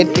8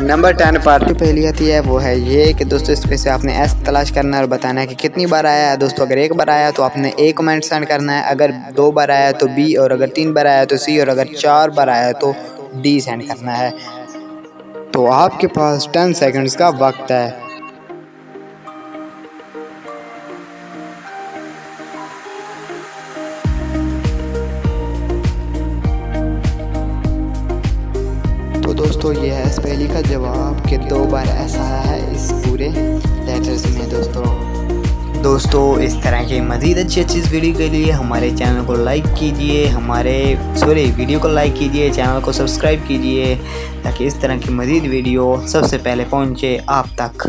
number 10 पर जो पहली आती है वो है ये कि दोस्तों इस पे से आपने एस तलाश करना है और बताना है कि कितनी बार आया है। दोस्तों अगर एक बार आया तो आपने ए कमेंट सेंड करना है, अगर 2 बार आया तो बी, और अगर 3 बार आया तो सी, और अगर 4 बार आया तो डी सेंड करना है। तो आपके पास 10 सेकंड्स का वक्त है। तो दोस्तों ये है इस पहेली का जवाब कि 2 बार ऐसा आया है इस पूरे लेटर्स में। दोस्तों इस तरह की मज़ीद अच्छी वीडियो के लिए हमारे चैनल को लाइक कीजिए, वीडियो को लाइक कीजिए, चैनल को सब्सक्राइब कीजिए ताकि इस तरह की मज़ीद वीडियो सबसे पहले पहुंचे आप तक।